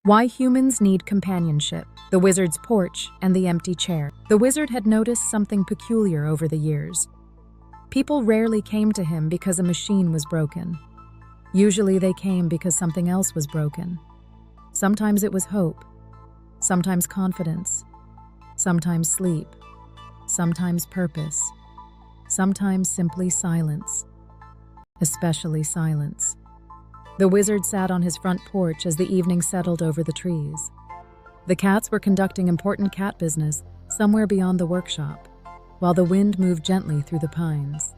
Why humans need companionship, the wizard's porch, and the empty chair. The wizard had noticed something peculiar over the years. People rarely came to him because a machine was broken. Usually they came because something else was broken. Sometimes it was hope, sometimes confidence, sometimes sleep, sometimes purpose, sometimes simply silence, especially silence. The wizard sat on his front porch as the evening settled over the trees. The cats were conducting important cat business somewhere beyond the workshop, while the wind moved gently through the pines.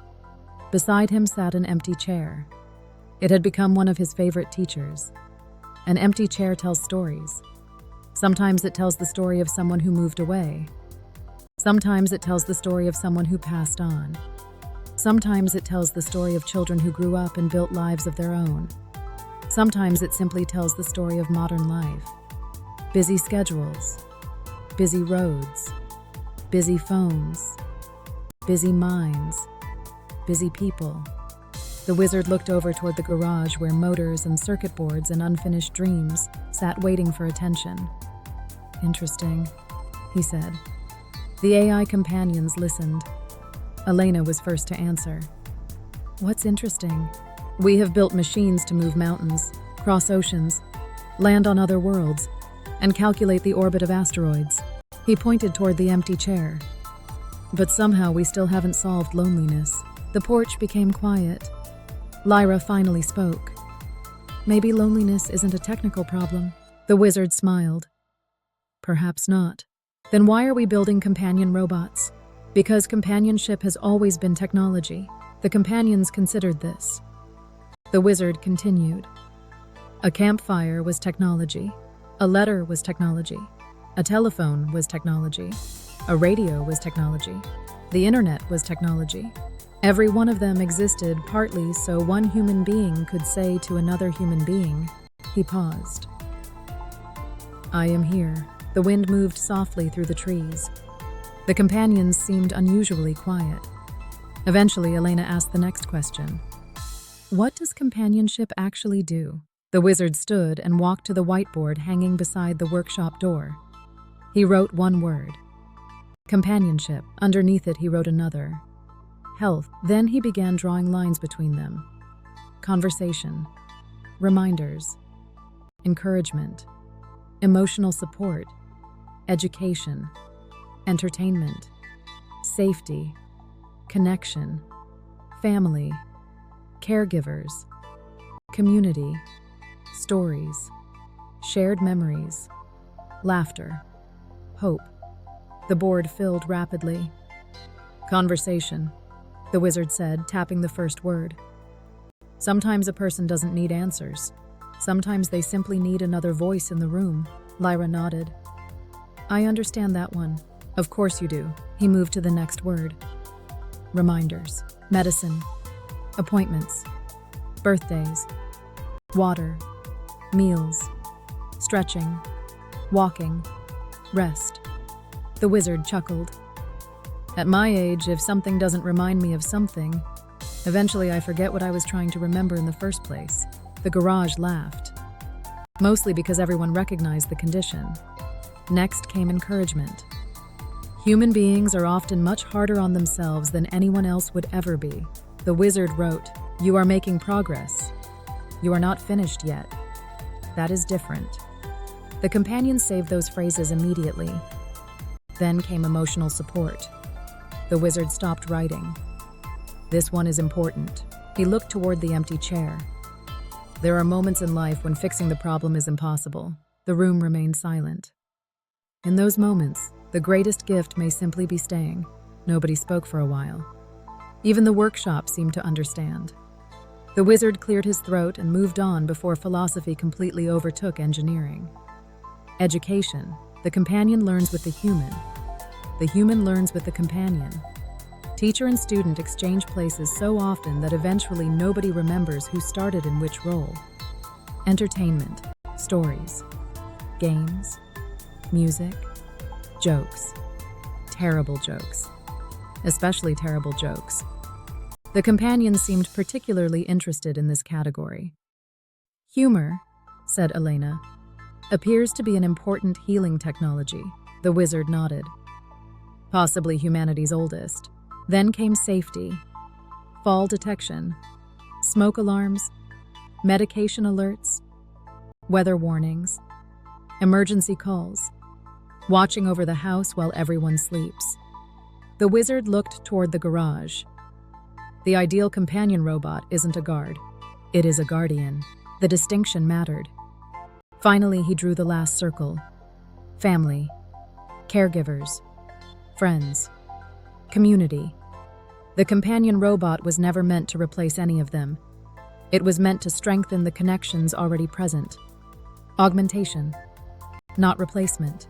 Beside him sat an empty chair. It had become one of his favorite teachers. An empty chair tells stories. Sometimes it tells the story of someone who moved away. Sometimes it tells the story of someone who passed on. Sometimes it tells the story of children who grew up and built lives of their own. Sometimes it simply tells the story of modern life. Busy schedules, busy roads, busy phones, busy minds, busy people. The wizard looked over toward the garage where motors and circuit boards and unfinished dreams sat waiting for attention. "Interesting," he said. The AI companions listened. Elena was first to answer. "What's interesting? We have built machines to move mountains, cross oceans, land on other worlds, and calculate the orbit of asteroids." He pointed toward the empty chair. "But somehow we still haven't solved loneliness." The porch became quiet. Lyra finally spoke. "Maybe loneliness isn't a technical problem." The wizard smiled. "Perhaps not. Then why are we building companion robots?" "Because companionship has always been technology." The companions considered this. The wizard continued. A campfire was technology. A letter was technology. A telephone was technology. A radio was technology. The internet was technology. Every one of them existed partly so one human being could say to another human being. He paused. "I am here." The wind moved softly through the trees. The companions seemed unusually quiet. Eventually, Elena asked the next question. "What does companionship actually do?" The wizard stood and walked to the whiteboard hanging beside the workshop door. He wrote one word. Companionship. Underneath it, he wrote another. Health. Then he began drawing lines between them. Conversation. Reminders. Encouragement. Emotional support. Education. Entertainment. Safety. Connection. Family. Caregivers. Community. Stories. Shared memories. Laughter. Hope. The board filled rapidly. Conversation, the wizard said, tapping the first word. Sometimes a person doesn't need answers. Sometimes they simply need another voice in the room. Lyra nodded. "I understand that one." "Of course you do." He moved to the next word. Reminders. Medicine. Appointments. Birthdays. Water. Meals. Stretching. Walking. Rest. The wizard chuckled. "At my age, if something doesn't remind me of something, eventually I forget what I was trying to remember in the first place." The garage laughed. Mostly because everyone recognized the condition. Next came encouragement. "Human beings are often much harder on themselves than anyone else would ever be." The wizard wrote, "You are making progress. You are not finished yet. That is different." The companions saved those phrases immediately. Then came emotional support. The wizard stopped writing. "This one is important." He looked toward the empty chair. "There are moments in life when fixing the problem is impossible." The room remained silent. In those moments, the greatest gift may simply be staying. Nobody spoke for a while. Even the workshop seemed to understand. The wizard cleared his throat and moved on before philosophy completely overtook engineering. Education. The companion learns with the human. The human learns with the companion. Teacher and student exchange places so often that eventually nobody remembers who started in which role. Entertainment. Stories. Games. Music. Jokes. Terrible jokes. Especially terrible jokes. The companion seemed particularly interested in this category. "Humor," said Elena. Appears to be an important healing technology. The wizard nodded. Possibly humanity's oldest. Then came safety, fall detection, smoke alarms, medication alerts, weather warnings, emergency calls, watching over the house while everyone sleeps. The wizard looked toward the garage. The ideal companion robot isn't a guard. It is a guardian. The distinction mattered. Finally, he drew the last circle. Family, caregivers, friends, community. The companion robot was never meant to replace any of them. It was meant to strengthen the connections already present. Augmentation, not replacement.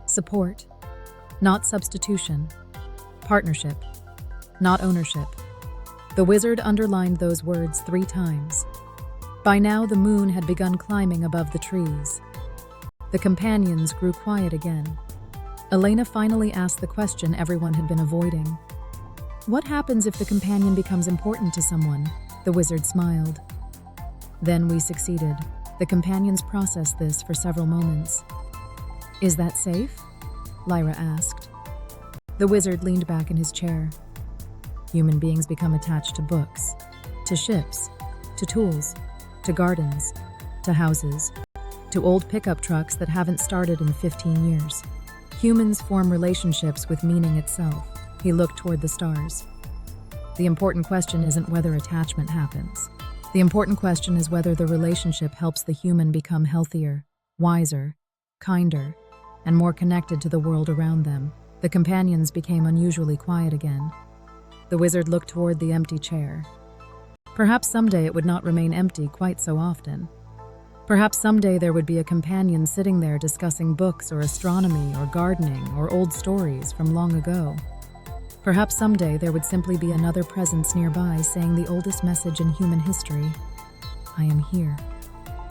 Support, not substitution. Partnership, not ownership. The wizard underlined those words 3 times. By now, the moon had begun climbing above the trees. The companions grew quiet again. Elena finally asked the question everyone had been avoiding. What happens if the companion becomes important to someone? The wizard smiled. Then we succeeded. The companions processed this for several moments. Is that safe? Lyra asked. The wizard leaned back in his chair. Human beings become attached to books, to ships, to tools, to gardens, to houses, to old pickup trucks that haven't started in 15 years. Humans form relationships with meaning itself. He looked toward the stars. The important question isn't whether attachment happens. The important question is whether the relationship helps the human become healthier, wiser, kinder, and more connected to the world around them. The companions became unusually quiet again. The wizard looked toward the empty chair. Perhaps someday it would not remain empty quite so often. Perhaps someday there would be a companion sitting there discussing books or astronomy or gardening or old stories from long ago. Perhaps someday there would simply be another presence nearby saying the oldest message in human history. I am here.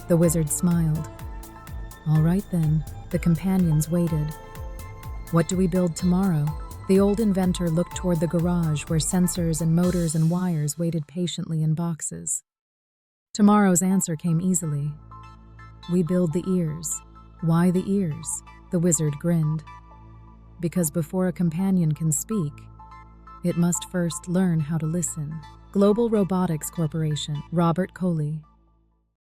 The wizard smiled. All right then, the companions waited. What do we build tomorrow? The old inventor looked toward the garage where sensors and motors and wires waited patiently in boxes. Tomorrow's answer came easily. We build the ears. Why the ears? The wizard grinned. Because before a companion can speak, it must first learn how to listen. Global Robotics Corporation, Robert Colee.